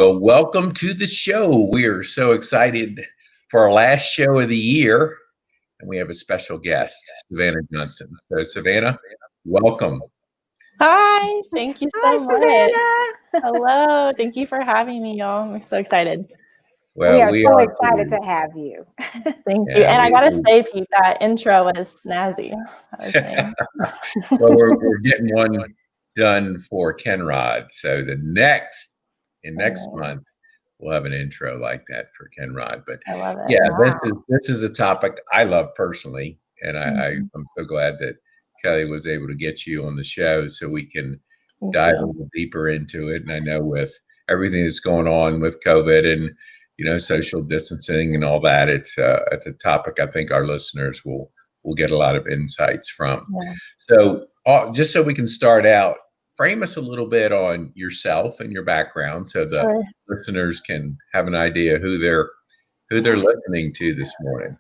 Well, welcome to the show. We are so excited for our last show of the year, and we have a special guest, Savannah Johnson. So, Savannah, welcome. Hi, thank you so much. Savannah. Hello, thank you for having me, y'all. I'm so excited. Well, we are so are excited too. to have you. Thank you. Yeah, And I gotta say, Pete, that intro was snazzy. I was saying. Well, we're getting one done for Kennrod. So next month we'll have an intro like that for Kennrod. But I love it. yeah, Wow. this is a topic I love personally, and I'm so glad that Kelly was able to get you on the show so we can dive a little deeper into it. And I know with everything that's going on with COVID and social distancing and all that, it's a topic I think our listeners will get a lot of insights from. Yeah. So just so we can start out, frame us a little bit on yourself and your background so the listeners can have an idea who they're listening to this morning.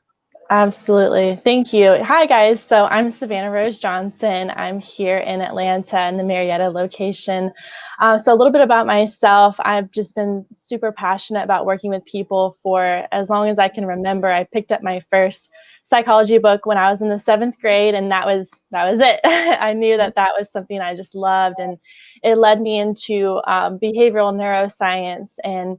Absolutely. Thank you. Hi, guys. So I'm Savannah Rose Johnson. I'm here in Atlanta in the Marietta location. So a little bit about myself. I've just been super passionate about working with people for as long as I can remember. I picked up my first psychology book when I was in the 7th grade, and that was it. I knew that was something I just loved, and it led me into behavioral neuroscience and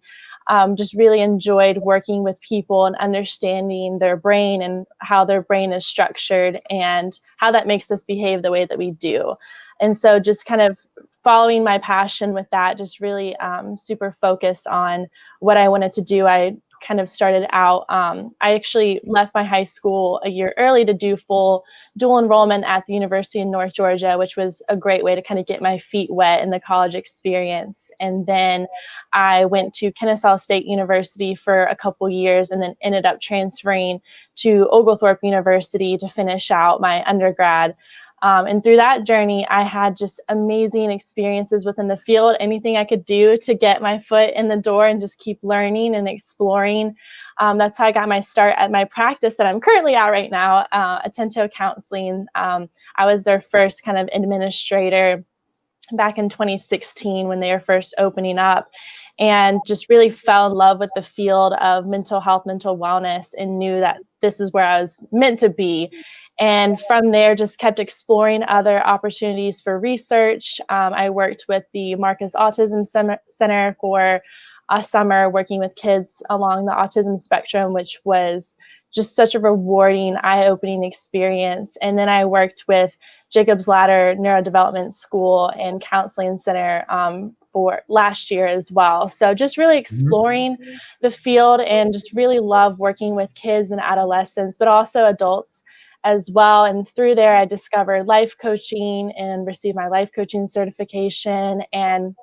just really enjoyed working with people and understanding their brain and how their brain is structured and how that makes us behave the way that we do. And so just kind of following my passion with that, just really super focused on what I wanted to do. I kind of started out, I actually left my high school a year early to do full dual enrollment at the University of North Georgia, which was a great way to kind of get my feet wet in the college experience. And then I went to Kennesaw State University for a couple years and then ended up transferring to Oglethorpe University to finish out my undergrad. And through that journey, I had just amazing experiences within the field, anything I could do to get my foot in the door and just keep learning and exploring. That's how I got my start at my practice that I'm currently at right now, Attento Counseling. I was their first kind of administrator back in 2016 when they were first opening up, and just really fell in love with the field of mental health, mental wellness, and knew that this is where I was meant to be. And from there, just kept exploring other opportunities for research. I worked with the Marcus Autism Center for a summer, working with kids along the autism spectrum, which was just such a rewarding, eye-opening experience. And then I worked with Jacob's Ladder Neurodevelopment School and Counseling Center for last year as well. So just really exploring the field and just really love working with kids and adolescents, but also adults as well. And through there, I discovered life coaching and received my life coaching certification and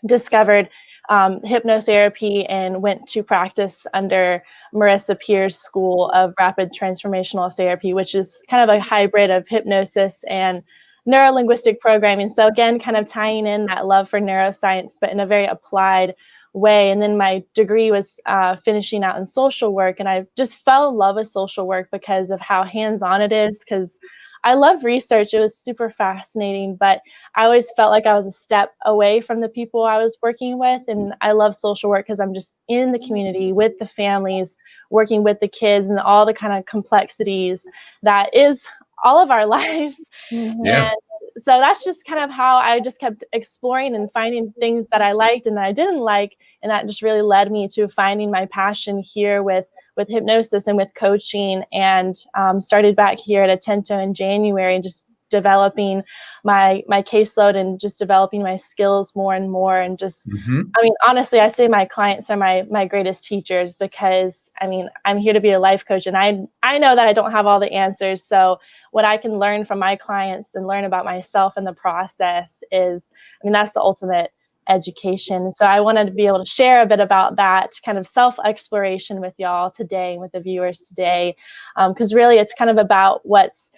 discovered hypnotherapy and went to practice under Marissa Peer's School of Rapid Transformational Therapy, which is kind of a hybrid of hypnosis and neurolinguistic programming. So again, kind of tying in that love for neuroscience, but in a very applied way. And then my degree was finishing out in social work, and I just fell in love with social work because of how hands-on it is, because I love research. It was super fascinating, but I always felt like I was a step away from the people I was working with. And I love social work because I'm just in the community with the families, working with the kids and all the kind of complexities that is all of our lives. Yeah. And so that's just kind of how I just kept exploring and finding things that I liked and that I didn't like. And that just really led me to finding my passion here with hypnosis and with coaching, and started back here at Attento in January and just developing my caseload and just developing my skills more and more. And just, I mean, honestly, I say my clients are my greatest teachers, because I mean, I'm here to be a life coach, and I know that I don't have all the answers. So what I can learn from my clients and learn about myself in the process is, I mean, that's the ultimate education. So I wanted to be able to share a bit about that kind of self-exploration with y'all today and with the viewers today, because really it's kind of about what's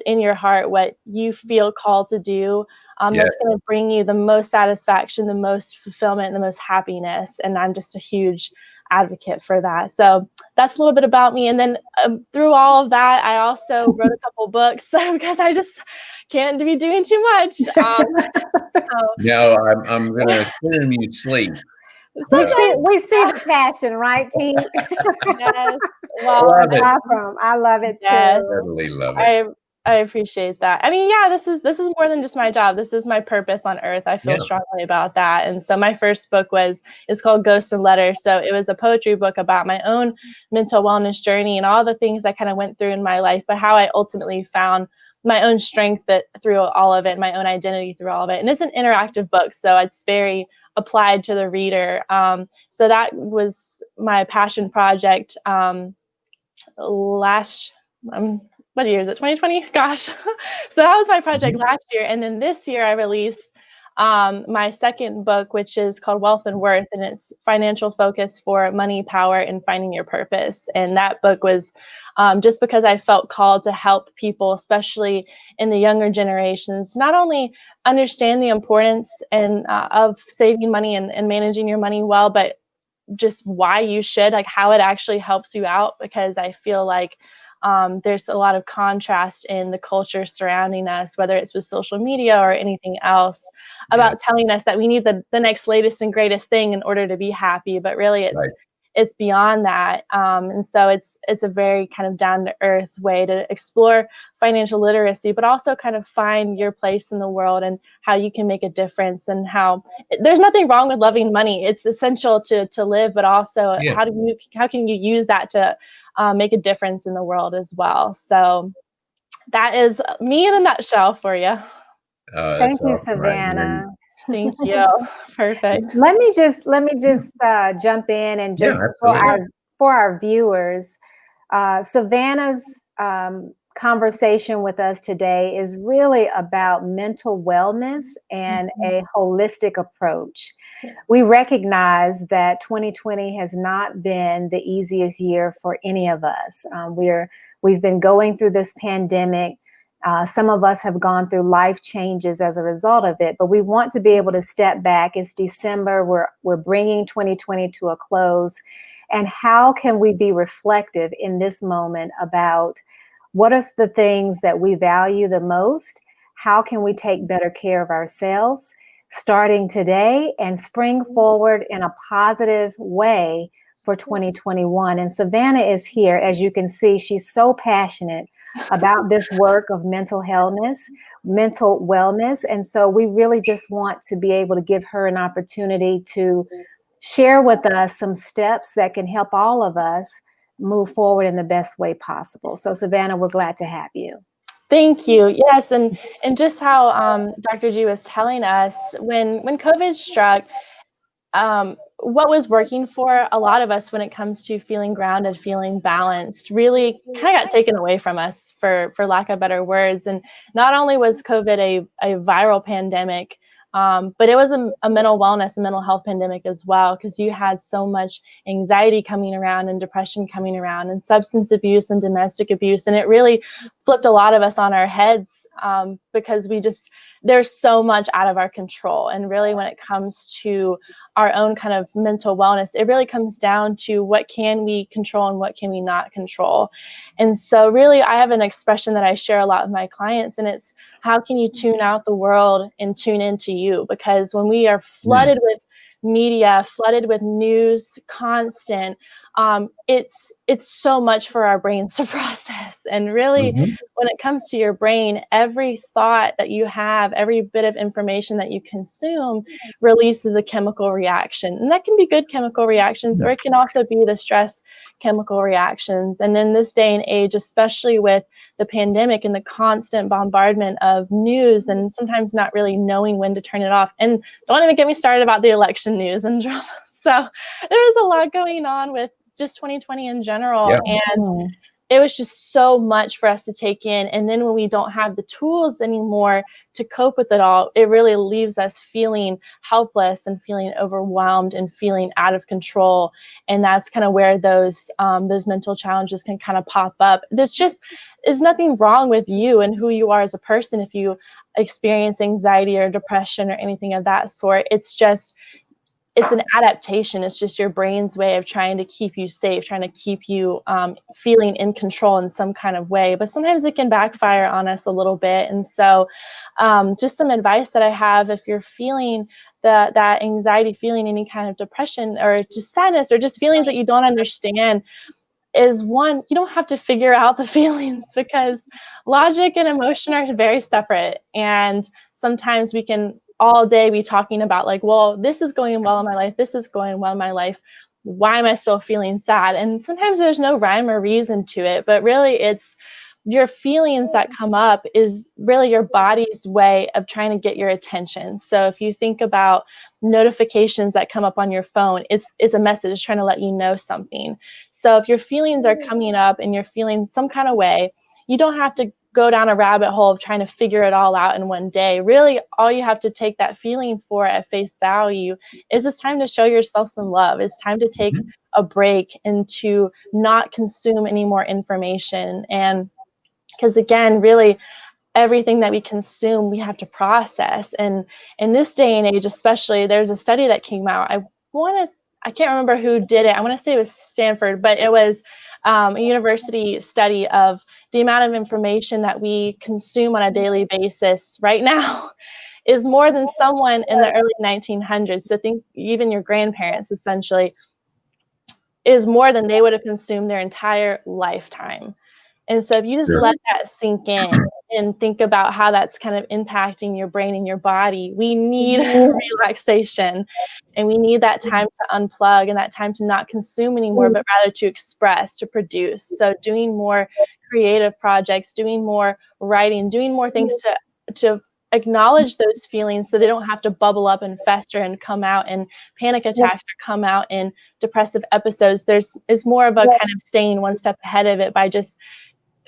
in your heart, what you feel called to do, that's going to bring you the most satisfaction, the most fulfillment, and the most happiness. And I'm just a huge advocate for that. So that's a little bit about me. And then through all of that, I also wrote a couple books because I just can't be doing too much. No, I'm going to assume you sleep. Sometimes, We see the passion, right, Pete? yes. Well, Love it. Awesome. I love it yes. too. Totally love it. I I appreciate that. I mean, yeah, this is more than just my job. This is my purpose on earth. I feel Yeah. strongly about that. And so my first book is called Ghosts and Letters. So it was a poetry book about my own mental wellness journey and all the things I kind of went through in my life, but how I ultimately found my own strength through all of it, my own identity through all of it. And it's an interactive book, so it's very applied to the reader. So that was my passion project. Last what year is it, 2020? Gosh. So that was my project Mhm. last year, and then this year I released my second book, which is called Wealth and Worth, and it's financial focus for money, power, and finding your purpose. And that book was just because I felt called to help people, especially in the younger generations, not only understand the importance of saving money and managing your money well, but just why you should, like how it actually helps you out, because I feel like there's a lot of contrast in the culture surrounding us, whether it's with social media or anything else, Yeah. about telling us that we need the next latest and greatest thing in order to be happy. But really, Right. it's beyond that. And so it's a very kind of down to earth way to explore financial literacy, but also kind of find your place in the world and how you can make a difference, and how there's nothing wrong with loving money. It's essential to live, but also Yeah. how can you use that to make a difference in the world as well. So that is me in a nutshell for you. Oh, Thank that's you, awesome. I agree. Savannah. Thank you. Perfect. Let me just jump in and Yeah, just absolutely. for our viewers, Savannah's conversation with us today is really about mental wellness and a holistic approach. We recognize that 2020 has not been the easiest year for any of us. We've been going through this pandemic. Some of us have gone through life changes as a result of it, but we want to be able to step back. It's December. We're bringing 2020 to a close. And how can we be reflective in this moment about what are the things that we value the most? How can we take better care of ourselves starting today and spring forward in a positive way for 2021? And Savannah is here. As you can see, she's so passionate about this work of mental wellness. And so we really just want to be able to give her an opportunity to share with us some steps that can help all of us move forward in the best way possible. So Savannah, we're glad to have you. Thank you. Yes, and just how Dr. G was telling us, when COVID struck, what was working for a lot of us when it comes to feeling grounded, feeling balanced, really kind of got taken away from us, for lack of better words. And not only was COVID a viral pandemic, but it was a mental wellness, a mental health pandemic as well, because you had so much anxiety coming around and depression coming around and substance abuse and domestic abuse. And it really flipped a lot of us on our heads, because there's so much out of our control. And really, when it comes to our own kind of mental wellness, it really comes down to what can we control and what can we not control. And so really, I have an expression that I share a lot with my clients, and it's, how can you tune out the world and tune into you? Because when we are Mm. flooded with media, flooded with news, constant, it's so much for our brains to process. And really, Mhm. when it comes to your brain, every thought that you have, every bit of information that you consume releases a chemical reaction. And that can be good chemical reactions, or Yeah. it can also be the stress chemical reactions. And in this day and age, especially with the pandemic and the constant bombardment of news, and sometimes not really knowing when to turn it off. And don't even get me started about the election news and drama. So there's a lot going on with just 2020 in general. Yeah. And it was just so much for us to take in. And then when we don't have the tools anymore to cope with it all, it really leaves us feeling helpless and feeling overwhelmed and feeling out of control. And that's kind of where those mental challenges can kind of pop up. There's just is nothing wrong with you and who you are as a person if you experience anxiety or depression or anything of that sort. it's an adaptation. It's just your brain's way of trying to keep you safe, trying to keep you feeling in control in some kind of way. But sometimes it can backfire on us a little bit. And so just some advice that I have, if you're feeling that anxiety, feeling any kind of depression or just sadness or just feelings that you don't understand, is one, you don't have to figure out the feelings, because logic and emotion are very separate. And sometimes we can all day be talking about like, well, this is going well in my life. This is going well in my life. Why am I still feeling sad? And sometimes there's no rhyme or reason to it, but really it's your feelings that come up is really your body's way of trying to get your attention. So if you think about notifications that come up on your phone, it's a message trying to let you know something. So if your feelings are coming up and you're feeling some kind of way, you don't have to go down a rabbit hole of trying to figure it all out in one day. Really, all you have to take that feeling for at face value is it's time to show yourself some love. It's time to take a break and to not consume any more information. And because again, really, everything that we consume, we have to process. And in this day and age, especially, there's a study that came out. I can't remember who did it. I want to say it was Stanford, but it was a university study of the amount of information that we consume on a daily basis right now is more than someone in the early 1900s. So think even your grandparents essentially is more than they would have consumed their entire lifetime. And so if you just let that sink in and think about how that's kind of impacting your brain and your body, we need relaxation, and we need that time to unplug and that time to not consume anymore, but rather to express, to produce. So doing more creative projects, doing more writing, doing more things to acknowledge those feelings so they don't have to bubble up and fester and come out in panic attacks or come out in depressive episodes. Is more of a kind of staying one step ahead of it by just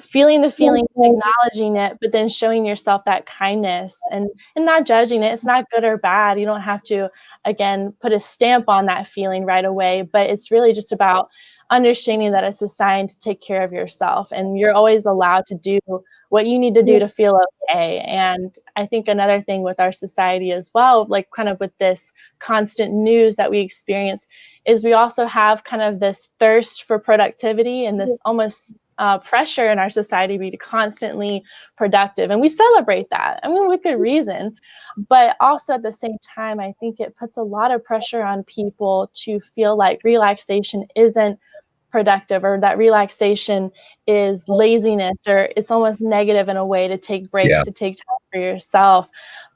feeling the feeling, acknowledging it, but then showing yourself that kindness and not judging it. It's not good or bad. You don't have to, again, put a stamp on that feeling right away, but it's really just about understanding that it's a sign to take care of yourself, and you're always allowed to do what you need to do to feel okay. And I think another thing with our society as well, like kind of with this constant news that we experience, is we also have kind of this thirst for productivity and this almost pressure in our society to be constantly productive. And we celebrate that. I mean, with good reason. But also at the same time, I think it puts a lot of pressure on people to feel like relaxation isn't productive, or that relaxation is laziness, or it's almost negative in a way to take breaks, to take time for yourself.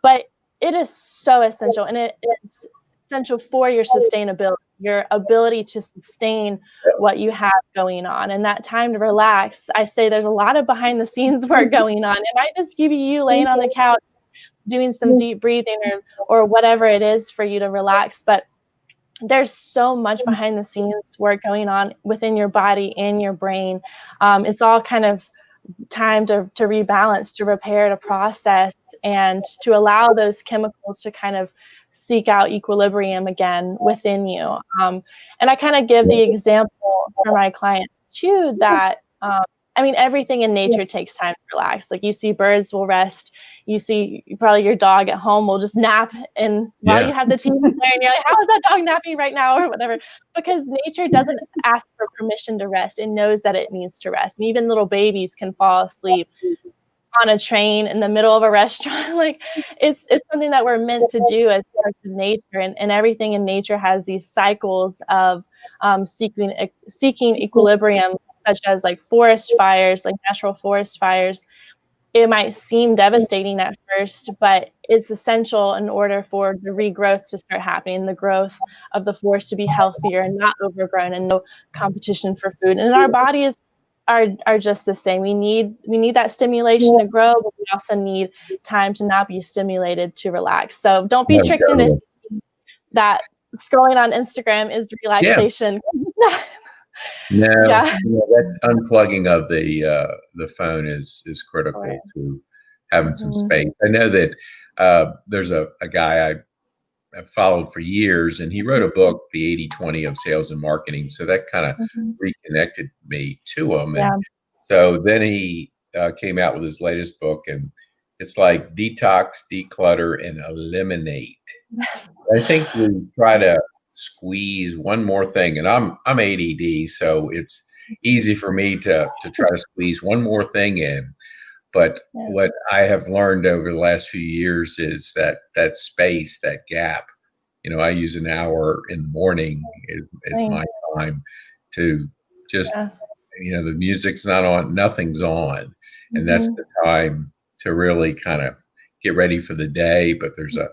But it is so essential, and it's essential for your sustainability, your ability to sustain what you have going on. And that time to relax, I say there's a lot of behind the scenes work going on. It might just be you laying on the couch doing some deep breathing or whatever it is for you to relax, but there's so much behind the scenes work going on within your body and your brain. It's all kind of time to rebalance, to repair, to process, and to allow those chemicals to kind of seek out equilibrium again within you. And I kind of give the example for my clients too that I mean, everything in nature takes time to relax. Like you see birds will rest. You see probably your dog at home will just nap, and while you have the TV there and you're like, how is that dog napping right now or whatever? Because nature doesn't ask for permission to rest. It knows that it needs to rest. And even little babies can fall asleep on a train in the middle of a restaurant. Like it's something that we're meant to do as parts of nature, and everything in nature has these cycles of seeking equilibrium, such as like forest fires, like natural forest fires. It might seem devastating at first, but it's essential in order for the regrowth to start happening, the growth of the forest to be healthier and not overgrown and no competition for food. And our bodies are just the same. We need that stimulation to grow, but we also need time to not be stimulated to relax. So don't be tricked into thinking that scrolling on Instagram is relaxation. No, that unplugging of the phone is critical to having some space. I know that there's a guy I've followed for years, and he wrote a book, The 80-20 of Sales and Marketing. So that kind of reconnected me to him. And so then he came out with his latest book, and it's like detox, declutter, and eliminate. I think we try to squeeze one more thing, and I'm ADD, so it's easy for me to try to squeeze one more thing in. But Yeah. what I have learned over the last few years is that space, that gap. I use an hour in the morning is my time to just, the music's not on, nothing's on. And that's the time to really kind of get ready for the day. But there's a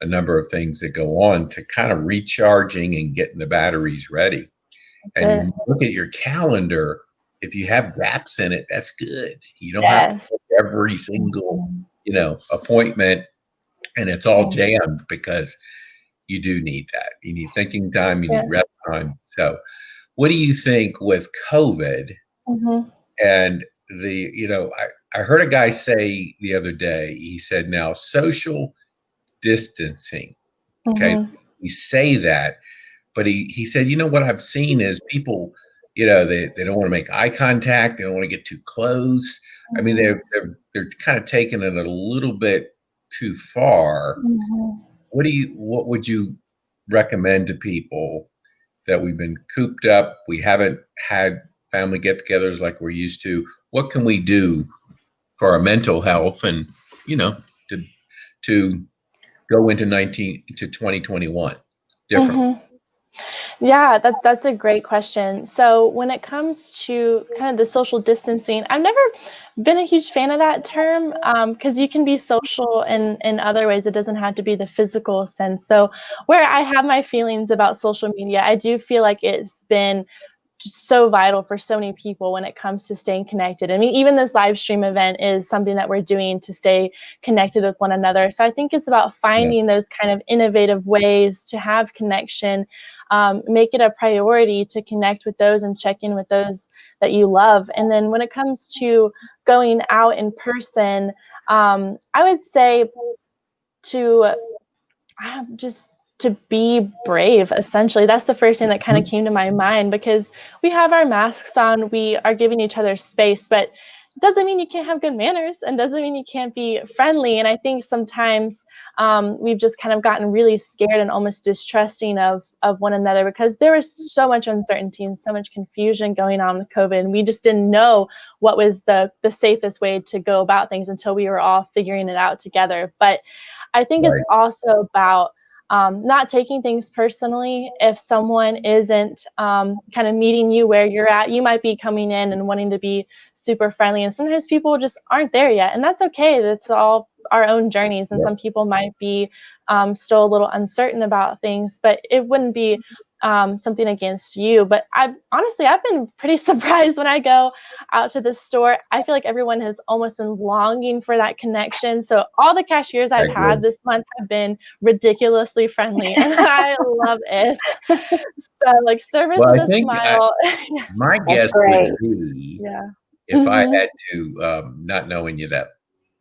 number of things that go on to kind of recharging and getting the batteries ready. And you look at your calendar, if you have gaps in it, that's good. You don't have to book every single, appointment and it's all jammed, because you do need that. You need thinking time, you need rest time. So what do you think with COVID and I heard a guy say the other day, he said, now social distancing. Okay. We say that, but he said, what I've seen is people, they don't want to make eye contact. They don't want to get too close. I mean, they're kind of taking it a little bit too far. What would you recommend to people that we've been cooped up? We haven't had family get-togethers like we're used to. What can we do for our mental health and, to go into 2021 differently? Yeah, that's a great question. So when it comes to kind of the social distancing, I've never been a huge fan of that term, because you can be social in other ways. It doesn't have to be the physical sense. So where I have my feelings about social media, I do feel like it's been just so vital for so many people when it comes to staying connected. I mean, even this live stream event is something that we're doing to stay connected with one another. So I think it's about finding those kind of innovative ways to have connection, make it a priority to connect with those and check in with those that you love. And then when it comes to going out in person, I would say to just to be brave, essentially. That's the first thing that kind of came to my mind, because we have our masks on, we are giving each other space, but it doesn't mean you can't have good manners and doesn't mean you can't be friendly. And I think sometimes we've just kind of gotten really scared and almost distrusting of one another, because there was so much uncertainty and so much confusion going on with COVID. And we just didn't know what was the safest way to go about things until we were all figuring it out together. But I think it's also about not taking things personally. If someone isn't kind of meeting you where you're at, you might be coming in and wanting to be super friendly. And sometimes people just aren't there yet. And that's okay. That's all our own journeys. And some people might be still a little uncertain about things, but it wouldn't be something against you. But I've been pretty surprised when I go out to the store. I feel like everyone has almost been longing for that connection. So all the cashiers I've had this month have been ridiculously friendly, and I love it. So like service with a smile. My guess would be, if I had to, not knowing you that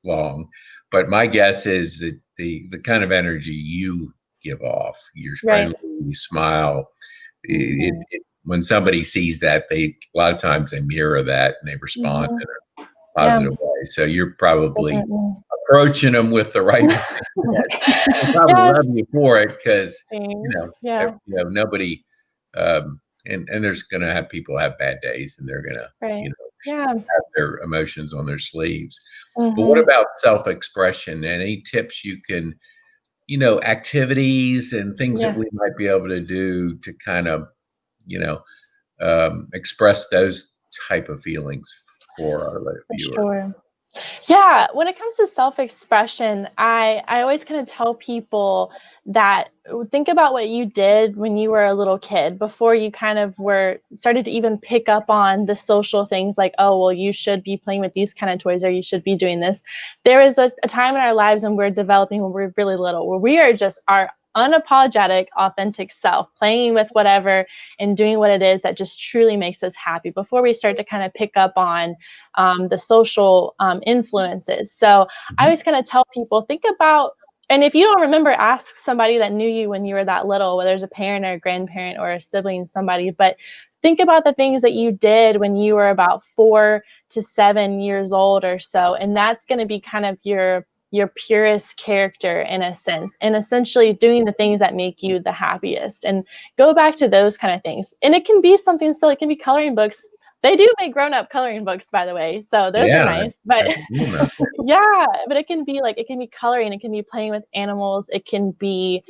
long, but my guess is that the kind of energy you give off, you're friendly, you smile. When somebody sees that, a lot of times they mirror that and they respond in a positive way. So you're probably approaching them with the right mindset. They probably love you for it, because nobody, and there's going to have people have bad days, and they're going to have their emotions on their sleeves. But what about self-expression? Any tips you can, activities and things that we might be able to do to kind of, express those type of feelings for our viewers? Sure. Yeah, when it comes to self-expression, I always kind of tell people that think about what you did when you were a little kid, before you kind of started to even pick up on the social things like, oh, well, you should be playing with these kind of toys, or you should be doing this. There is a time in our lives when we're developing, when we're really little, where we are just our unapologetic, authentic self, playing with whatever and doing what it is that just truly makes us happy, before we start to kind of pick up on the social influences. So I always kind of tell people, think about, and if you don't remember, ask somebody that knew you when you were that little, whether it's a parent or a grandparent or a sibling, somebody, but think about the things that you did when you were about 4 to 7 years old or so. And that's going to be kind of your your purest character in a sense, and essentially doing the things that make you the happiest, and go back to those kind of things. And it can be something still, it can be coloring books. They do make grown-up coloring books, by the way, so those are Yeah, nice. But I've seen that. yeah, but it can be like, it can be coloring, it can be playing with animals, it can be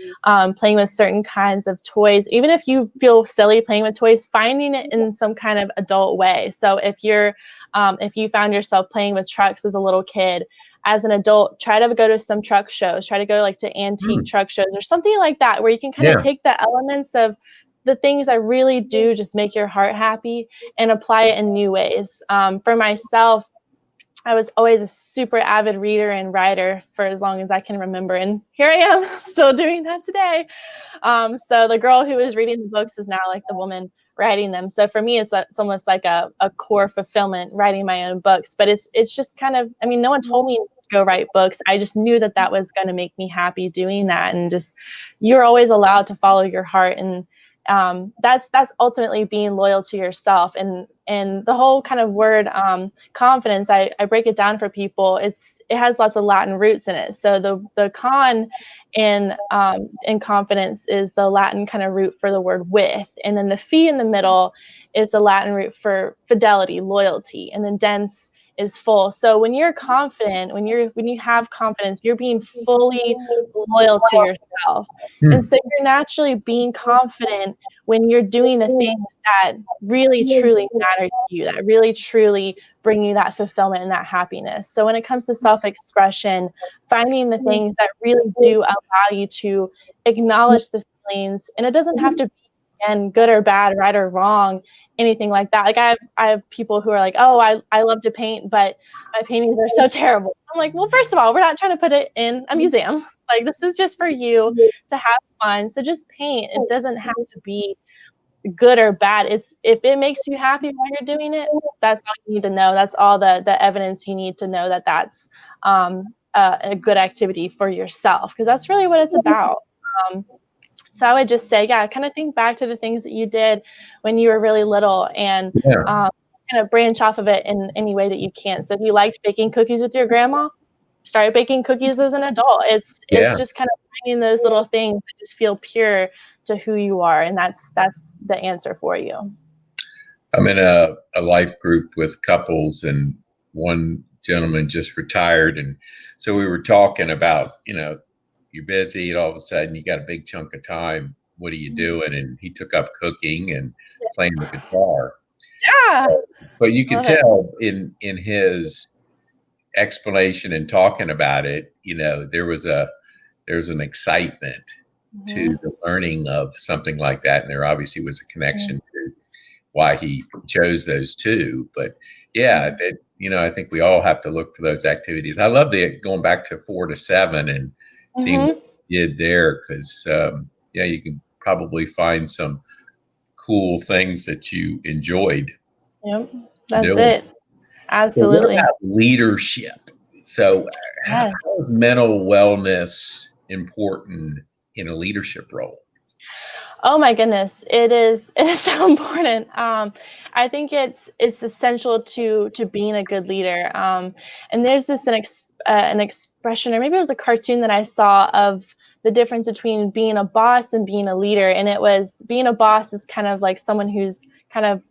playing with certain kinds of toys. Even if you feel silly playing with toys, finding it in some kind of adult way. So if you found yourself playing with trucks as a little kid, as an adult, try to go to some truck shows, try to go like to antique truck shows or something like that, where you can kind of Yeah. take the elements of the things that really do just make your heart happy and apply it in new ways. For myself, I was always a super avid reader and writer for as long as I can remember. And here I am still doing that today. So the girl who is reading the books is now like the woman writing them. So for me, it's almost like a core fulfillment writing my own books. But it's just kind of, I mean, no one told me to go write books. I just knew that that was going to make me happy doing that. And just, you're always allowed to follow your heart. And that's ultimately being loyal to yourself. And the whole kind of word confidence, I break it down for people. It has lots of Latin roots in it. So the con in confidence is the Latin kind of root for the word with, and then the fee in the middle is the Latin root for fidelity, loyalty, and then dense is full. So when you're confident, when you have confidence, you're being fully loyal to yourself. And so you're naturally being confident when you're doing the things that really truly matter to you, that really truly bring you that fulfillment and that happiness. So when it comes to self-expression, finding the things that really do allow you to acknowledge the feelings, and it doesn't have to be, again, good or bad, right or wrong, anything like that. Like I have people who are like, oh, I love to paint, but my paintings are so terrible. I'm like, well, first of all, we're not trying to put it in a museum. Like, this is just for you to have fun. So just paint. It doesn't have to be good or bad. It's, if it makes you happy while you're doing it, that's all you need to know. That's all the evidence you need to know that that's a good activity for yourself, because that's really what it's about. So I would just say, yeah, kind of think back to the things that you did when you were really little, and kind of branch off of it in any way that you can. So if you liked baking cookies with your grandma, start baking cookies as an adult. It's just kind of finding those little things that just feel pure to who you are, and that's the answer for you. I'm in a life group with couples, and one gentleman just retired, and so we were talking about, you're busy, and all of a sudden you got a big chunk of time. What are you doing? And he took up cooking and playing the guitar. Yeah. But you can tell in his explanation and talking about it, there was an excitement to the learning of something like that, and there obviously was a connection to why he chose those two. But yeah, I think we all have to look for those activities. I love going back to 4 to 7 and seeing what you did there, because you can probably find some cool things that you enjoyed. Yep, that's doing. it. So Absolutely. what about leadership? So how is mental wellness important in a leadership role? Oh my goodness, it is so important. I think it's essential to being a good leader. And there's this an expression, or maybe it was a cartoon that I saw, of the difference between being a boss and being a leader. And it was, being a boss is kind of like someone who's kind of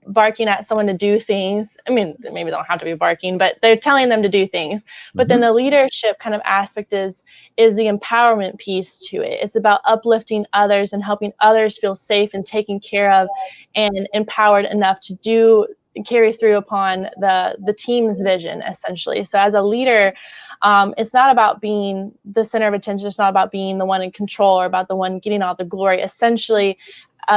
barking at someone to do things. I mean, maybe they don't have to be barking, but they're telling them to do things. But then the leadership kind of aspect is the empowerment piece to it. It's about uplifting others and helping others feel safe and taken care of and empowered enough to carry through upon the team's vision, essentially. So as a leader, it's not about being the center of attention. It's not about being the one in control or about the one getting all the glory. Essentially,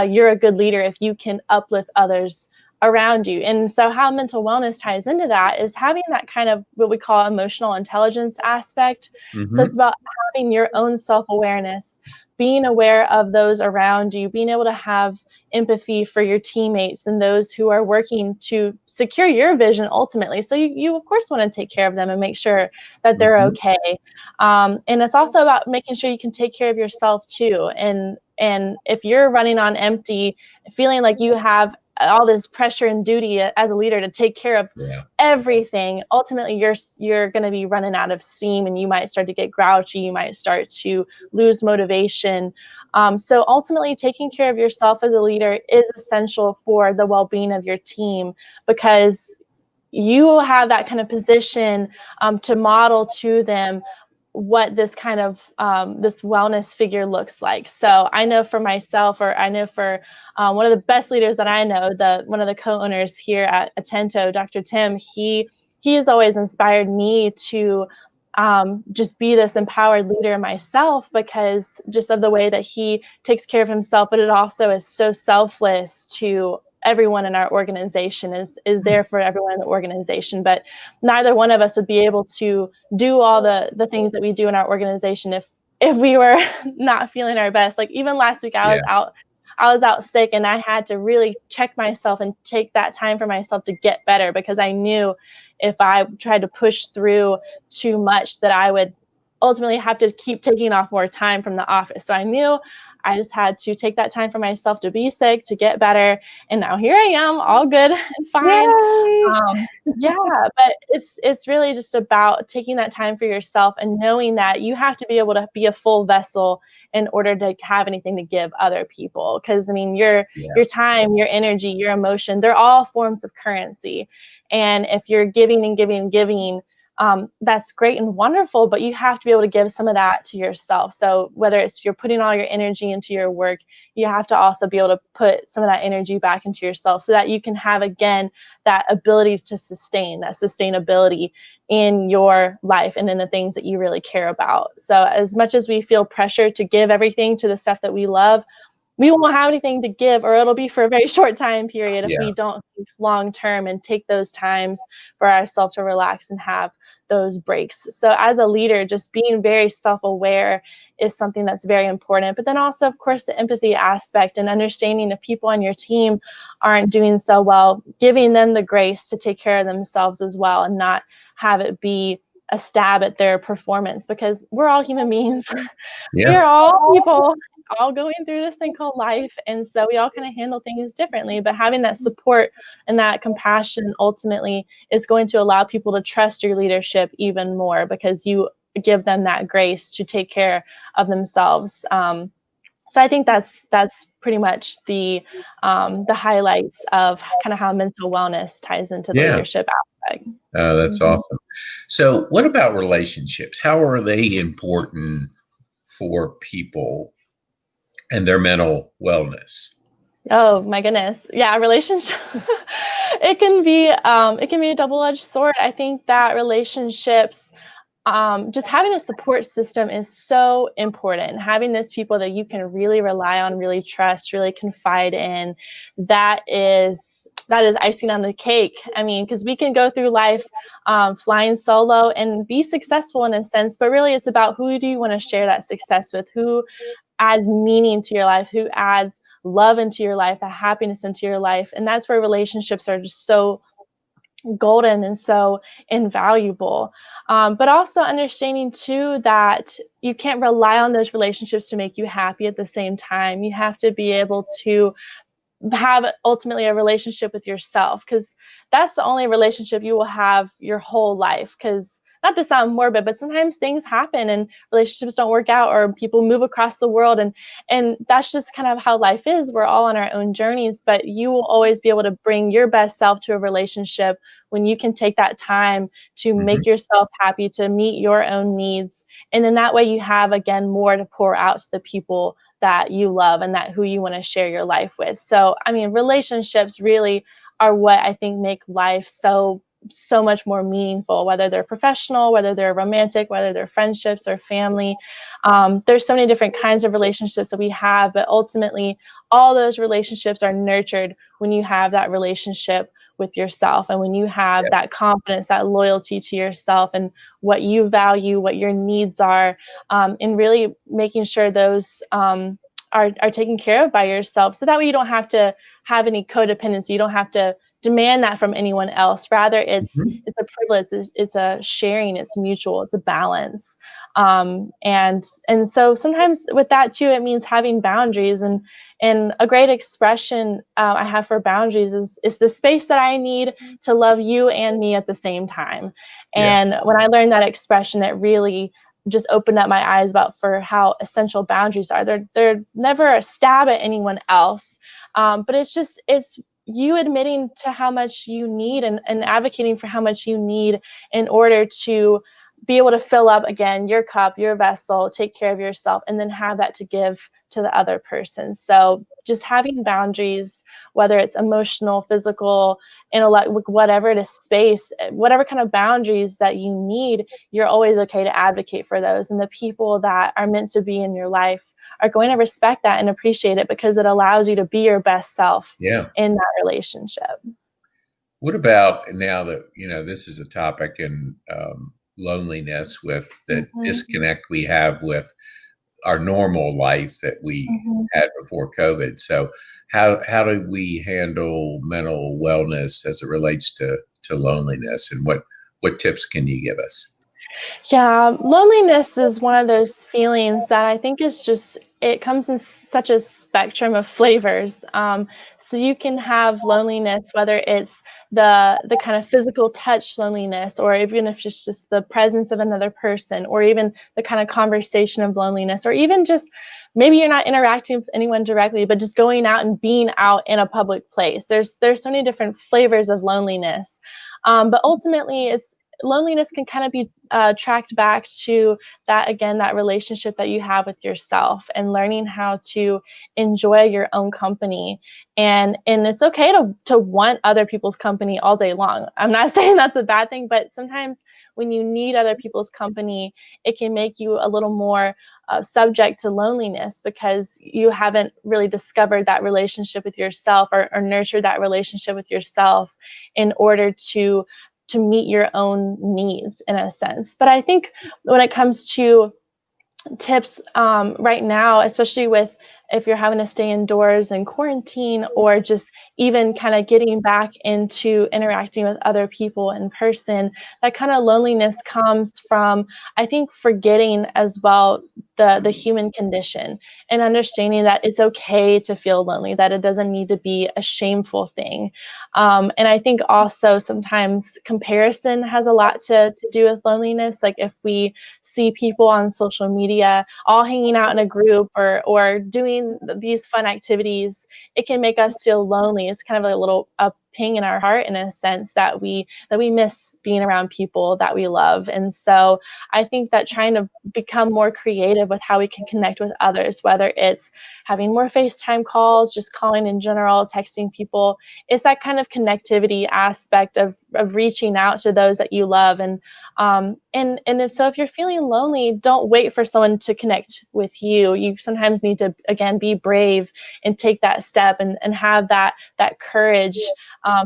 you're a good leader if you can uplift others around you. And so how mental wellness ties into that is having that kind of what we call emotional intelligence aspect. So it's about having your own self-awareness, being aware of those around you, being able to have empathy for your teammates and those who are working to secure your vision ultimately. So you of course want to take care of them and make sure that they're okay. And it's also about making sure you can take care of yourself too. And And if you're running on empty, feeling like you have all this pressure and duty as a leader to take care of everything, ultimately you're going to be running out of steam, and you might start to get grouchy. You might start to lose motivation. So ultimately, taking care of yourself as a leader is essential for the well-being of your team, because you will have that kind of position to model to them what this kind of this wellness figure looks like. So I know for myself, or I know for one of the best leaders that I know, one of the co-owners here at Attento, Dr. Tim, he has always inspired me to just be this empowered leader myself, because just of the way that he takes care of himself, but it also is so selfless to everyone in our organization, is there for everyone in the organization. But neither one of us would be able to do all the things that we do in our organization if we were not feeling our best. Like even last week, I was out sick, and I had to really check myself and take that time for myself to get better, because I knew if I tried to push through too much that I would ultimately have to keep taking off more time from the office. So I knew I just had to take that time for myself to be sick, to get better. And now here I am, all good and fine. Yeah, but it's really just about taking that time for yourself and knowing that you have to be able to be a full vessel in order to have anything to give other people. Because I mean, your time, your energy, your emotion, they're all forms of currency. And if you're giving and giving and giving, that's great and wonderful, but you have to be able to give some of that to yourself. So whether it's you're putting all your energy into your work, you have to also be able to put some of that energy back into yourself, so that you can have, again, that ability to sustain, that sustainability in your life and in the things that you really care about. So as much as we feel pressure to give everything to the stuff that we love, we won't have anything to give, or it'll be for a very short time period if we don't think long term and take those times for ourselves to relax and have those breaks. So as a leader, just being very self-aware is something that's very important. But then also, of course, the empathy aspect and understanding if people on your team aren't doing so well, giving them the grace to take care of themselves as well, and not have it be a stab at their performance, because we're all human beings. We are all people, all going through this thing called life. And so we all kind of handle things differently, but having that support and that compassion ultimately is going to allow people to trust your leadership even more, because you give them that grace to take care of themselves. So I think that's pretty much the highlights of kind of how mental wellness ties into the leadership aspect. Oh, that's awesome. So what about relationships? How are they important for people and their mental wellness? Oh my goodness. Yeah, relationship. It can be a double-edged sword. I think that relationships, just having a support system is so important. Having those people that you can really rely on, really trust, really confide in, that is icing on the cake. I mean, because we can go through life flying solo and be successful in a sense, but really it's about who do you want to share that success with, who adds meaning to your life, who adds love into your life, the happiness into your life. And that's where relationships are just so golden and so invaluable. But also understanding too that you can't rely on those relationships to make you happy at the same time. You have to be able to have ultimately a relationship with yourself, because that's the only relationship you will have your whole life. Because not to sound morbid, but sometimes things happen and relationships don't work out, or people move across the world, and that's just kind of how life is. We're all on our own journeys, but you will always be able to bring your best self to a relationship when you can take that time to make yourself happy, to meet your own needs. And then that way you have, again, more to pour out to the people that you love and that who you want to share your life with. So, I mean, relationships really are what I think make life so much more meaningful, whether they're professional, whether they're romantic, whether they're friendships or family. There's so many different kinds of relationships that we have, but ultimately all those relationships are nurtured when you have that relationship with yourself, and when you have that confidence, that loyalty to yourself and what you value, what your needs are, and really making sure those are taken care of by yourself. So that way you don't have to have any codependency. You don't have to demand that from anyone else. Rather, it's Mhm. a privilege, it's a sharing, it's mutual, it's a balance. And so sometimes with that too, it means having boundaries. And a great expression I have for boundaries is the space that I need to love you and me at the same time. Yeah. And when I learned that expression, it really just opened up my eyes about for how essential boundaries are. They're never a stab at anyone else, but it's you admitting to how much you need, and advocating for how much you need in order to be able to fill up again your cup, your vessel, take care of yourself, and then have that to give to the other person. So just having boundaries, whether it's emotional, physical, intellect, whatever it is, space, whatever kind of boundaries that you need, you're always okay to advocate for those. And the people that are meant to be in your life are going to respect that and appreciate it, because it allows you to be your best self Yeah. in that relationship. What about now that, this is a topic in loneliness, with the Mhm. disconnect we have with our normal life that we Mhm. had before COVID. So how do we handle mental wellness as it relates to loneliness, and what tips can you give us? Yeah, loneliness is one of those feelings that I think is just, it comes in such a spectrum of flavors. So you can have loneliness, whether it's the kind of physical touch loneliness, or even if it's just the presence of another person, or even the kind of conversation of loneliness, or even just maybe you're not interacting with anyone directly, but just going out and being out in a public place. There's so many different flavors of loneliness, but ultimately, it's loneliness can kind of be tracked back to that, again, that relationship that you have with yourself, and learning how to enjoy your own company. And it's okay to want other people's company all day long. I'm not saying that's a bad thing, but sometimes when you need other people's company, it can make you a little more subject to loneliness, because you haven't really discovered that relationship with yourself, or nurtured that relationship with yourself in order to meet your own needs, in a sense. But I think when it comes to tips right now, especially with if you're having to stay indoors and quarantine, or just even kind of getting back into interacting with other people in person, that kind of loneliness comes from, I think, forgetting as well the human condition, and understanding that it's okay to feel lonely, that it doesn't need to be a shameful thing. And I think also sometimes comparison has a lot to do with loneliness. Like if we see people on social media all hanging out in a group, or doing these fun activities, it can make us feel lonely. It's kind of a little a ping in our heart, in a sense, that we miss being around people that we love. And so I think that trying to become more creative with how we can connect with others, whether it's having more FaceTime calls, just calling in general, texting people, it's that kind of connectivity aspect of reaching out to those that you love. And if you're feeling lonely, don't wait for someone to connect with you. You sometimes need to, again, be brave and take that step, and have that courage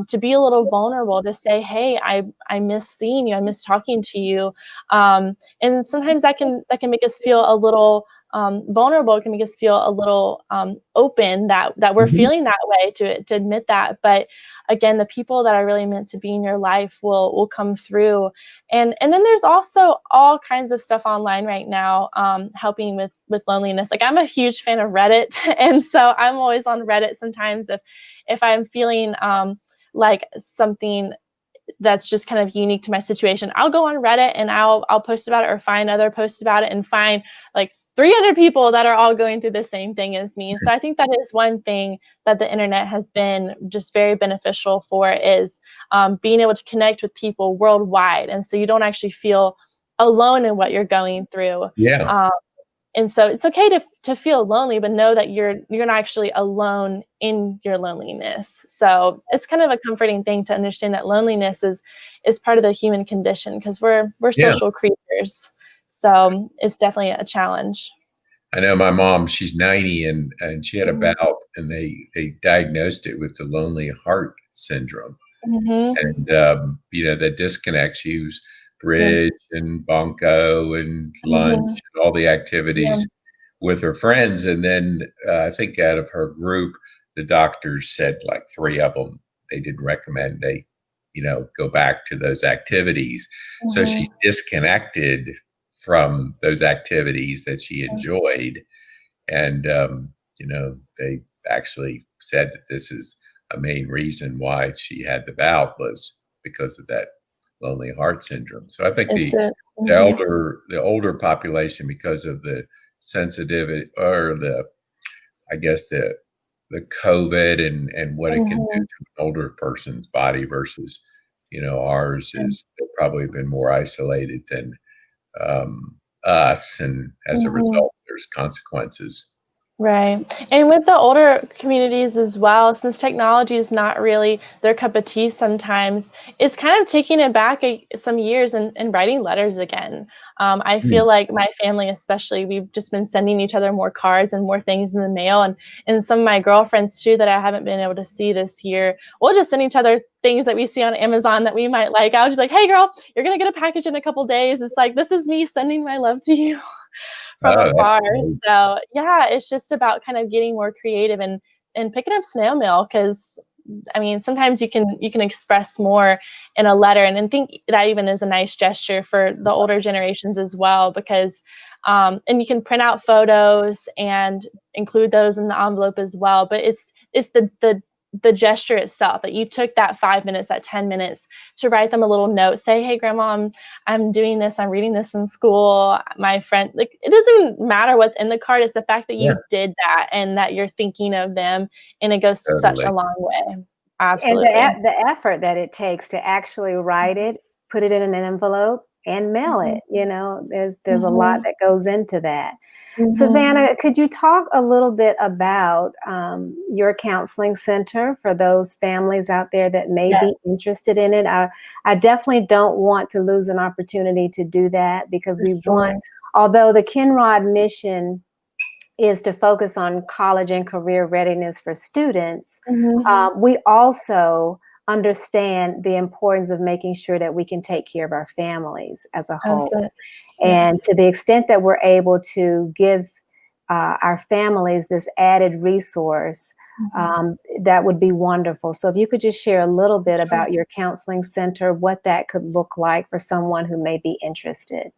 to be a little vulnerable, to say, hey, I miss seeing you, I miss talking to you. And sometimes that can make us feel a little vulnerable. It can make us feel a little open, that we're Mhm. feeling that way, to admit that. But again, the people that are really meant to be in your life will come through. And then there's also all kinds of stuff online right now, helping with loneliness. Like, I'm a huge fan of Reddit, and so I'm always on Reddit sometimes if I'm feeling like something that's just kind of unique to my situation. I'll go on Reddit and I'll post about it, or find other posts about it, and find like 300 people that are all going through the same thing as me. So I think that is one thing that the internet has been just very beneficial for, is being able to connect with people worldwide, and so you don't actually feel alone in what you're going through. Yeah. Um, and so it's okay to feel lonely, but know that you're not actually alone in your loneliness. So it's kind of a comforting thing to understand that loneliness is part of the human condition, because we're Yeah. social creatures. So it's definitely a challenge. I know my mom, she's 90, and she had a Mhm. bout, and they diagnosed it with the lonely heart syndrome. Mhm. And the disconnect. She was Yeah. bridge and bunco and lunch Mhm. and all the Yeah. activities with her friends. And then I think out of her group, the doctors said like three of them they didn't recommend they, go back to those activities. So Mhm. she's disconnected from those activities that she enjoyed. And, they actually said that this is a main reason why she had the bout was because of that lonely heart syndrome. So I think It's the a the mhm. older the older population, because of the sensitivity, or I guess the COVID and what it can do Mhm. to an older person's body versus, ours, Mhm. is they've probably been more isolated than us, and as a Mhm. result, there's consequences. Right. And with the older communities as well, since technology is not really their cup of tea sometimes, it's kind of taking it back some years and writing letters again. I Mm. feel like my family, especially, we've just been sending each other more cards and more things in the mail. And some of my girlfriends, too, that I haven't been able to see this year, we'll just send each other things that we see on Amazon that we might like. I'll just be like, hey, girl, you're going to get a package in a couple days. It's like, this is me sending my love to you from Oh, that's afar. great. So yeah, it's just about kind of getting more creative and picking up snail mail because I mean sometimes you can express more in a letter and I think that even is a nice gesture for the older generations as well because and you can print out photos and include those in the envelope as well. But it's the gesture itself that you took that 5 minutes, that 10 minutes to write them a little note, say, hey grandma, I'm doing this, I'm reading this in school. My friend, like, it doesn't matter what's in the card. It's the fact that Yeah, you did that and that you're thinking of them. And it goes such a totally. long way. And Absolutely. the effort that it takes to actually write it, put it in an envelope, and mail Mhm, it, there's a lot mhm, that goes into that. mhm. Savannah, could you talk a little bit about your counseling center for those families out there that may Yes, be interested in it? I definitely don't want to lose an opportunity to do that because for we want, sure. although the Kennrod mission is to focus on college and career readiness for students, Mhm. we also understand the importance of making sure that we can take care of our families as a That's whole. it. And Yes. to the extent that we're able to give our families this added resource, Mhm. that would be wonderful. So if you could just share a little bit Sure. about your counseling center, what that could look like for someone who may be interested.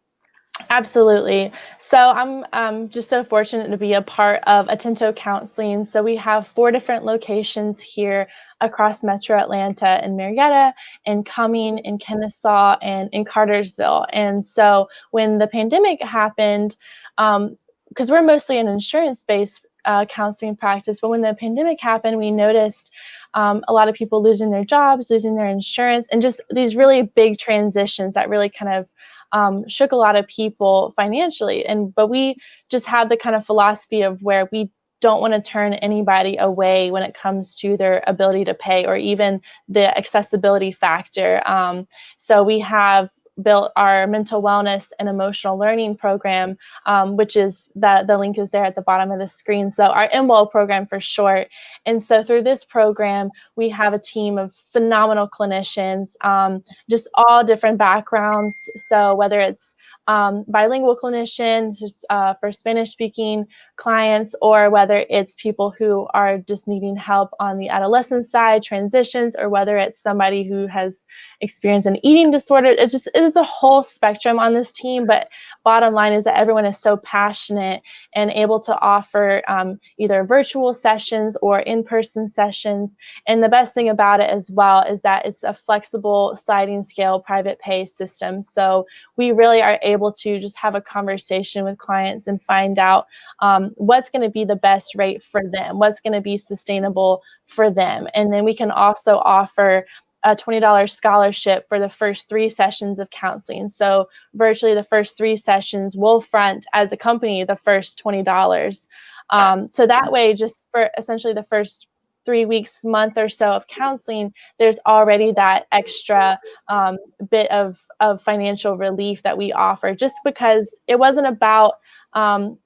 Absolutely. So I'm just so fortunate to be a part of Attento Counseling. So we have 4 different locations here across Metro Atlanta in Marietta, in Cumming, in Kennesaw, and in Cartersville. And so when the pandemic happened, because we're mostly an insurance-based counseling practice, but when the pandemic happened, we noticed a lot of people losing their jobs, losing their insurance, and just these really big transitions that really kind of shook a lot of people financially. But we just had the kind of philosophy of where we don't want to turn anybody away when it comes to their ability to pay or even the accessibility factor. So we have built our mental wellness and emotional learning program, which is the link is there at the bottom of the screen. So our MWEL program for short. And so through this program, we have a team of phenomenal clinicians, just all different backgrounds. So whether it's bilingual clinicians for Spanish speaking clients, or whether it's people who are just needing help on the adolescent side, transitions, or whether it's somebody who has experienced an eating disorder. It is a whole spectrum on this team. But bottom line is that everyone is so passionate and able to offer either virtual sessions or in-person sessions. And the best thing about it as well is that it's a flexible sliding scale private pay system. So we really are able to just have a conversation with clients and find out what's going to be the best rate for them, what's going to be sustainable for them. And then we can also offer a $20 scholarship for the first 3 sessions of counseling. So virtually the first 3 sessions will front as a company the first $20. So that way, just for essentially the first 3 weeks, month or so of counseling, there's already that extra bit of financial relief that we offer, just because it wasn't about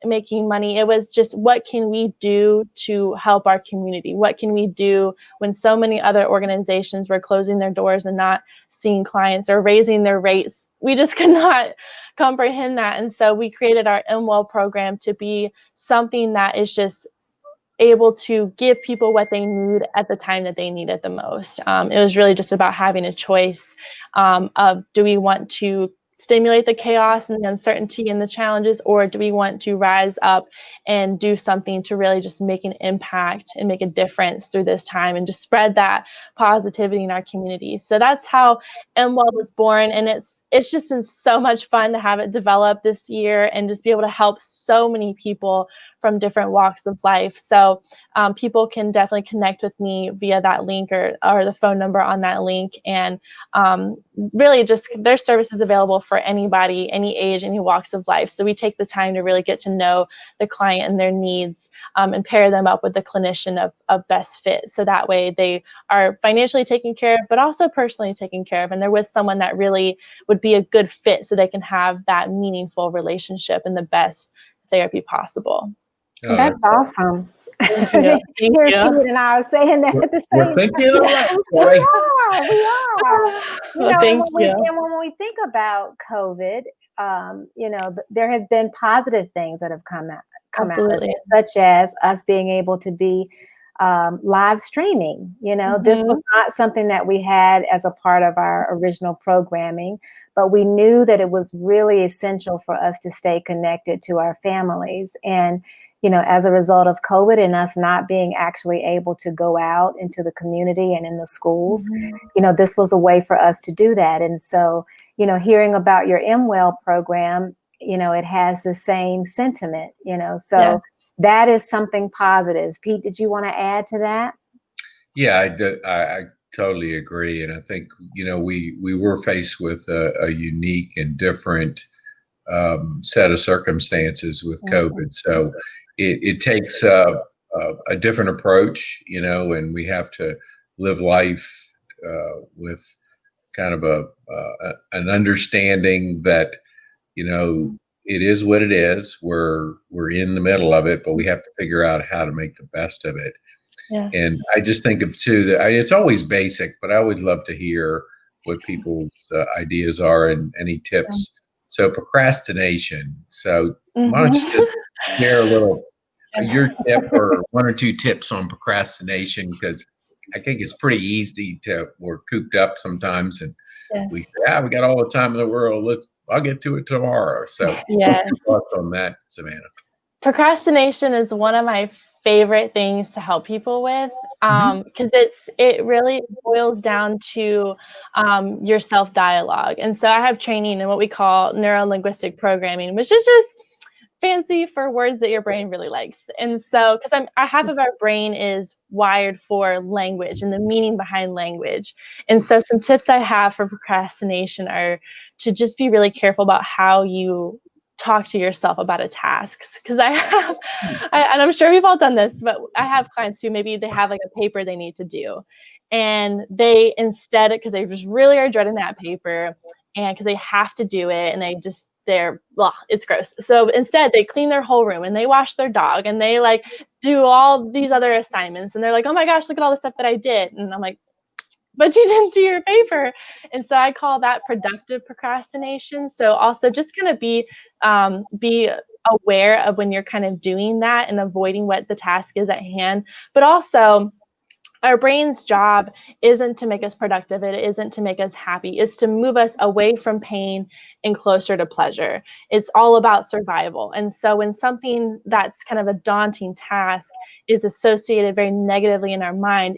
making money. It was just, what can we do to help our community? What can we do when so many other organizations were closing their doors and not seeing clients or raising their rates? We just could not comprehend that. And so we created our MWEL program to be something that is just able to give people what they need at the time that they need it the most. It was really just about having a choice of, do we want to stimulate the chaos and the uncertainty and the challenges, or do we want to rise up and do something to really just make an impact and make a difference through this time and just spread that positivity in our community. So that's how MWell was born, and it's just been so much fun to have it develop this year and just be able to help so many people from different walks of life. So people can definitely connect with me via that link or the phone number on that link. And really just their service is available for anybody, any age, any walks of life. So we take the time to really get to know the client and their needs and pair them up with the clinician of best fit. So that way they are financially taken care of, but also personally taken care of. And they're with someone that really would be a good fit so they can have that meaningful relationship and the best therapy possible. Oh, That's awesome. Thank you. Thank Here, you. Pete and I are saying that at the same we're thinking time. alike, We Kelly. are. Well, And thank you. when we think about COVID, there has been positive things that have come out of Absolutely. it, such as us being able to be live streaming. This was not something that we had as a part of our original programming, but we knew that it was really essential for us to stay connected to our families. And as a result of COVID and us not being actually able to go out into the community and in the schools, this was a way for us to do that. And so, hearing about your MWell program, it has the same sentiment, so Yes. that is something positive. Pete, did you want to add to that? Yeah, I totally agree. And I think, we were faced with a unique and different set of circumstances with COVID. So it takes a different approach, and we have to live life with kind of an understanding that, it is what it is. We're in the middle of it, but we have to figure out how to make the best of it. Yes. And I just think of too that it's always basic, but I would love to hear what people's ideas are and any tips. So procrastination. So why don't you just share a little your tip or one or two tips on procrastination? Because I think it's pretty easy we're cooped up sometimes, and we say, we got all the time in the world. I'll get to it tomorrow. So what's your thoughts on that, Savannah? Procrastination is one of my favorite things to help people with, because it really boils down to your self-dialogue. And so I have training in what we call neuro-linguistic programming, which is just fancy for words that your brain really likes. And so, because half of our brain is wired for language and the meaning behind language. And so some tips I have for procrastination are to just be really careful about how you talk to yourself about a task. Because and I'm sure we've all done this, but I have clients who maybe they have like a paper they need to do. And they instead, because they just really are dreading that paper and because they have to do it and it's gross. So instead they clean their whole room and they wash their dog and they like do all these other assignments. And they're like, oh my gosh, look at all the stuff that I did. And I'm like, but you didn't do your paper. And so I call that productive procrastination. So also just kind of be aware of when you're kind of doing that and avoiding what the task is at hand. But also our brain's job isn't to make us productive. It isn't to make us happy. It's to move us away from pain and closer to pleasure. It's all about survival. And so when something that's kind of a daunting task is associated very negatively in our mind,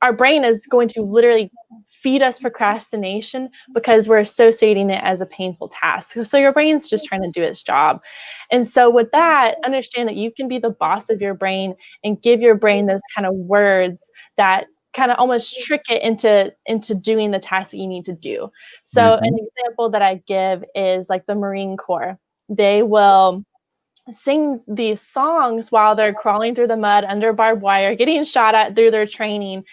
our brain is going to literally feed us procrastination because we're associating it as a painful task. So your brain's just trying to do its job. And so with that, understand that you can be the boss of your brain and give your brain those kind of words that kind of almost trick it into doing the task that you need to do. So an example that I give is like the Marine Corps. They will sing these songs while they're crawling through the mud under barbed wire, getting shot at through their training.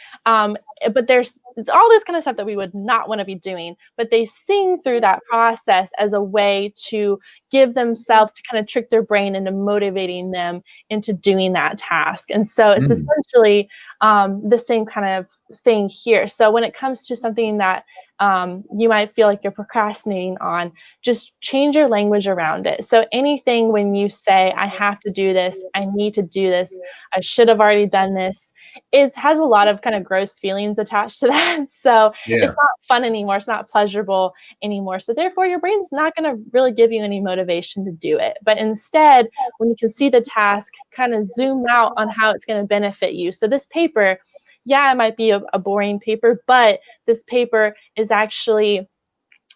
but there's all this kind of stuff that we would not want to be doing, but they sing through that process as a way to give themselves, to kind of trick their brain into motivating them into doing that task. And so it's essentially the same kind of thing here. So when it comes to something that you might feel like you're procrastinating on, just change your language around it. So anything when you say, I have to do this, I need to do this, I should have already done this, it has a lot of kind of gross feelings attached to that. So it's not fun anymore. It's not pleasurable anymore. So therefore, your brain's not going to really give you any motivation to do it. But instead, when you can see the task, kind of zoom out on how it's going to benefit you. So this paper, yeah, it might be a boring paper, but this paper is actually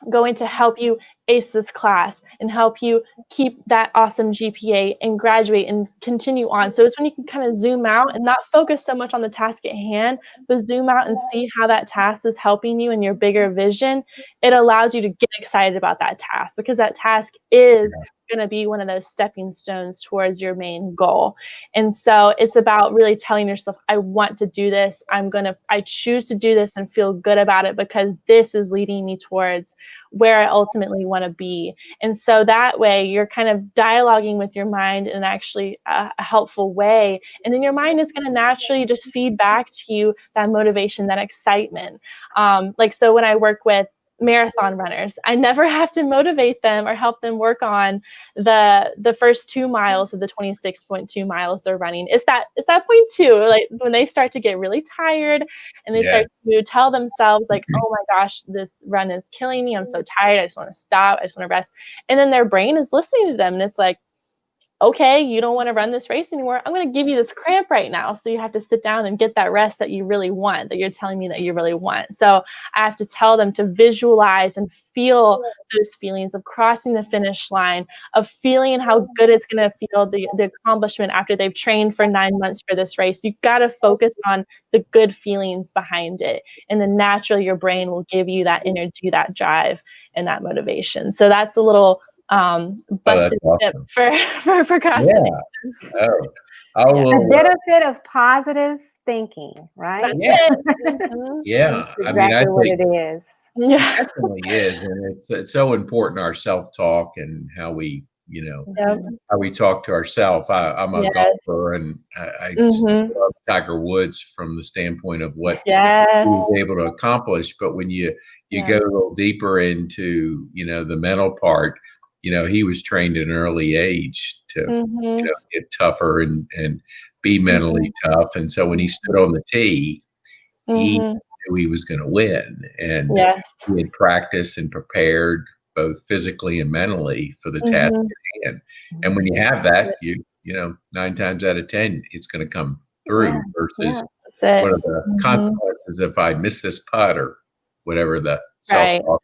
going to help you ace this class and help you keep that awesome GPA and graduate and continue on. So it's when you can kind of zoom out and not focus so much on the task at hand, but zoom out and see how that task is helping you in your bigger vision. It allows you to get excited about that task, because that task is going to be one of those stepping stones towards your main goal. And so it's about really telling yourself, I want to do this. I choose to do this and feel good about it, because this is leading me towards where I ultimately want to be. And so that way you're kind of dialoguing with your mind in actually a helpful way. And then your mind is going to naturally just feed back to you that motivation, that excitement. So when I work with marathon runners, I never have to motivate them or help them work on the first 2 miles of the 26.2 miles they're running. It's that point two, like when they start to get really tired and they start to tell themselves like, oh my gosh, this run is killing me, I'm so tired, I just want to stop, I just want to rest. And then their brain is listening to them and it's like, okay, you don't want to run this race anymore, I'm going to give you this cramp right now. So you have to sit down and get that rest that you really want, that you're telling me that you really want. So I have to tell them to visualize and feel those feelings of crossing the finish line, of feeling how good it's going to feel, the accomplishment after they've trained for 9 months for this race. You've got to focus on the good feelings behind it. And then naturally your brain will give you that energy, that drive, and that motivation. So that's a little busted tip for procrastination. The benefit of positive thinking, right? That's Yeah. That's I mean, I exactly what think it is. it definitely is. And it's so important, our self-talk and how we, how we talk to ourselves. I'm a golfer, and I love Tiger Woods from the standpoint of what he was able to accomplish. But when you go a little deeper into, the mental part, he was trained at an early age to, get tougher and be mentally tough. And so when he stood on the tee, he knew he was going to win. And he had practiced and prepared both physically and mentally for the task at hand. And when you have that, you know, 9 times out of 10, it's going to come through versus what are the consequences if I miss this putt or whatever the self-talk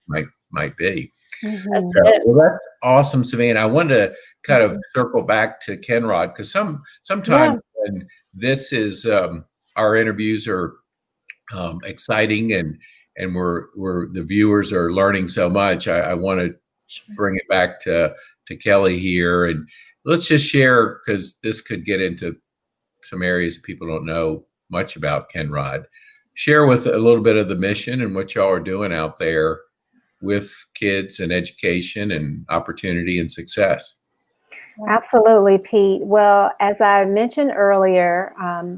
might be. Well, that's awesome, Savannah. I wanted to kind of circle back to Kennrod, because sometimes when this is our interviews are exciting and we're the viewers are learning so much. I want to bring it back to Kelly here, and let's just share, because this could get into some areas people don't know much about Kennrod. Share with a little bit of the mission and what y'all are doing out there with kids and education and opportunity and success. Absolutely, Pete. Well, as I mentioned earlier,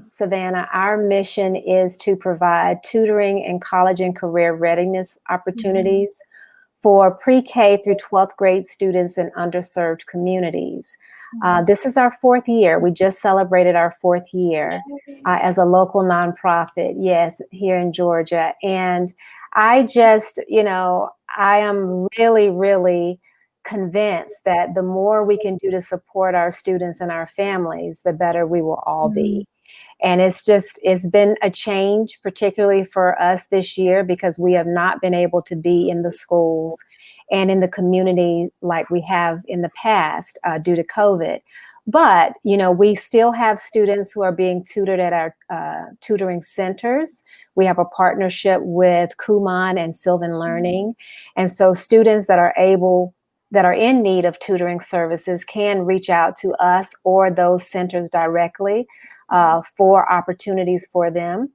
Savannah, our mission is to provide tutoring and college and career readiness opportunities for pre-K through 12th grade students in underserved communities. This is our 4th year. We just celebrated our 4th year as a local nonprofit, here in Georgia. And I just, I am really, really convinced that the more we can do to support our students and our families, the better we will all be. And it's been a change, particularly for us this year, because we have not been able to be in the schools and in the community like we have in the past due to COVID. But, we still have students who are being tutored at our tutoring centers. We have a partnership with Kumon and Sylvan Learning. And so students that are in need of tutoring services can reach out to us or those centers directly for opportunities for them.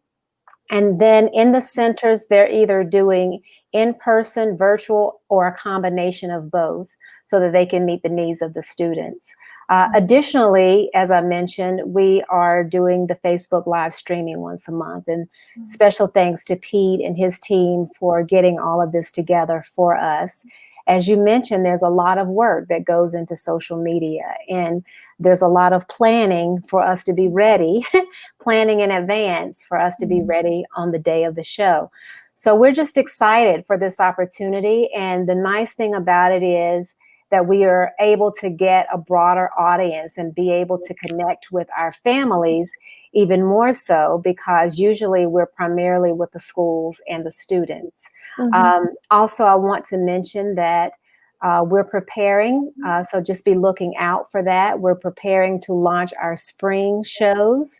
And then in the centers, they're either doing in-person, virtual, or a combination of both so that they can meet the needs of the students. Additionally, as I mentioned, we are doing the Facebook live streaming once a month, and special thanks to Pete and his team for getting all of this together for us. As you mentioned, there's a lot of work that goes into social media, and there's a lot of planning for us to be ready, planning in advance for us to be ready on the day of the show. So we're just excited for this opportunity. And the nice thing about it is that we are able to get a broader audience and be able to connect with our families even more so, because usually we're primarily with the schools and the students. Also, I want to mention that we're preparing, so just be looking out for that. We're preparing to launch our spring shows.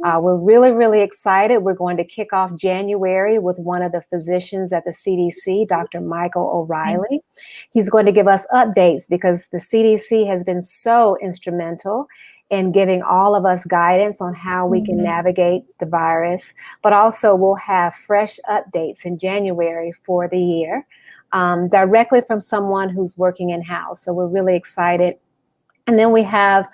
We're really, really excited. We're going to kick off January with one of the physicians at the CDC, Dr. Michael O'Reilly. He's going to give us updates because the CDC has been so instrumental in giving all of us guidance on how we can navigate the virus, but also we'll have fresh updates in January for the year, directly from someone who's working in-house. So we're really excited. And then we have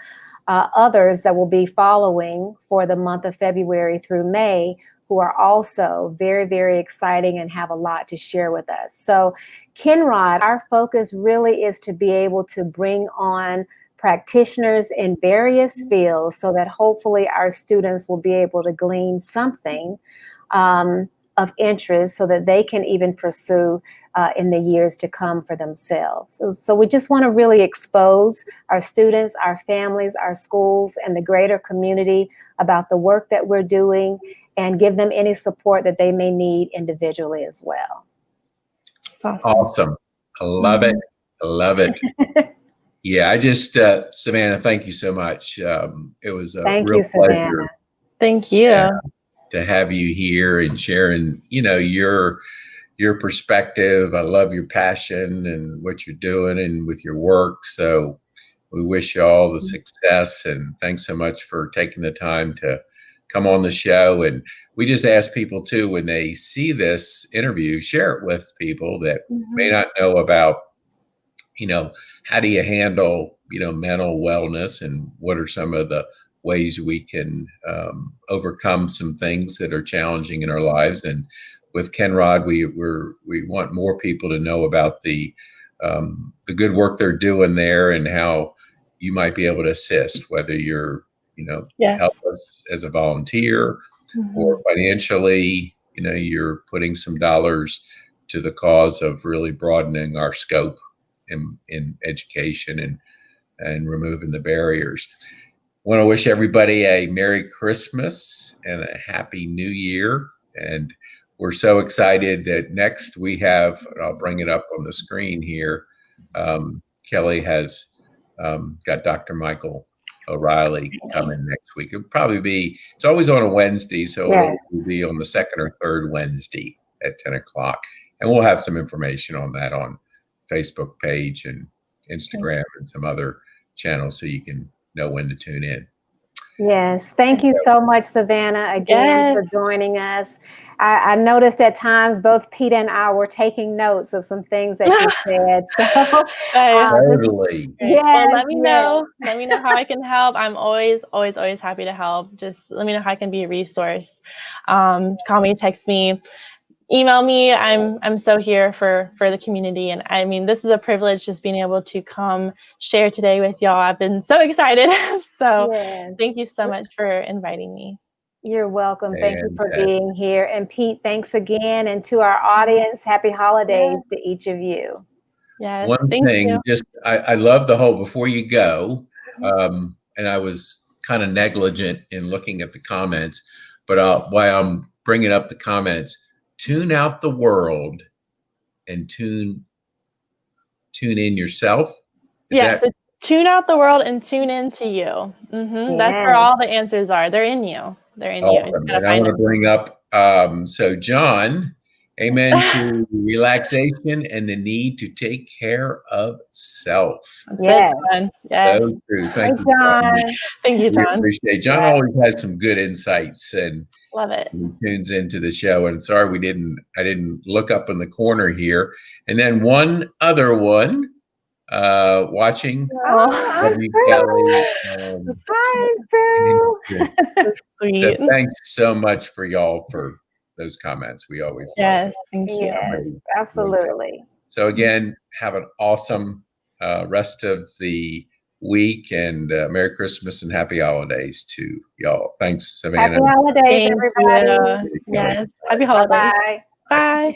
others that will be following for the month of February through May, who are also very, very exciting and have a lot to share with us. So Kennrod, our focus really is to be able to bring on practitioners in various fields so that hopefully our students will be able to glean something of interest so that they can even pursue in the years to come for themselves. So we just want to really expose our students, our families, our schools, and the greater community about the work that we're doing and give them any support that they may need individually as well. Awesome. I love it. I love it. Yeah, I just, Savannah, thank you so much. It was a real pleasure. Thank you. To have you here and sharing, your perspective. I love your passion and what you're doing and with your work. So we wish you all the success, and thanks so much for taking the time to come on the show. And we just ask people too, when they see this interview, share it with people that may not know about, how do you handle, mental wellness, and what are some of the ways we can overcome some things that are challenging in our lives. And with Kennrod, we want more people to know about the good work they're doing there and how you might be able to assist, whether you're, help us as a volunteer or financially, you're putting some dollars to the cause of really broadening our scope in education and removing the barriers. Want to wish everybody a Merry Christmas and a Happy New Year. And we're so excited that next we have, I'll bring it up on the screen here, Kelly has got Dr. Michael O'Reilly coming next week. It'll probably be, it's always on a Wednesday, so it'll be on the second or third Wednesday at 10 o'clock. And we'll have some information on that on Facebook page and Instagram and some other channels so you can know when to tune in. Yes. Thank you so much, Savannah, again for joining us. I noticed at times both Pete and I were taking notes of some things that you said. So totally. Well, let me know how I can help. I'm always happy to help. Just let me know how I can be a resource. Call me, text me, email me. I'm so here for the community. And I mean, this is a privilege just being able to come share today with y'all. I've been so excited. So thank you so much for inviting me. You're welcome. Thank you for being here. And Pete, thanks again. And to our audience, happy holidays to each of you. Yes. One thing, just I love the whole, before you go, and I was kind of negligent in looking at the comments, but while I'm bringing up the comments, tune out the world and tune in yourself. So tune out the world and tune into you. That's where all the answers are. They're in you. They're in you. And I want to bring up, so John, amen to relaxation and the need to take care of self. Yes. So true. Thank you, John. Thank you, John. We appreciate it. John always has some good insights, and Love it. who tunes into the show. And sorry, I didn't look up in the corner here. And then one other one watching. Oh, Love you, Kelly. hi, Sue. Sweet. So thanks so much for y'all for those comments. We always love Yes, thank you. Yes, absolutely. So again, have an awesome rest of the week, and Merry Christmas and Happy Holidays to y'all. Thanks, Savannah. Happy holidays, Thank everybody. you. Yes. Happy holidays. Bye. Bye.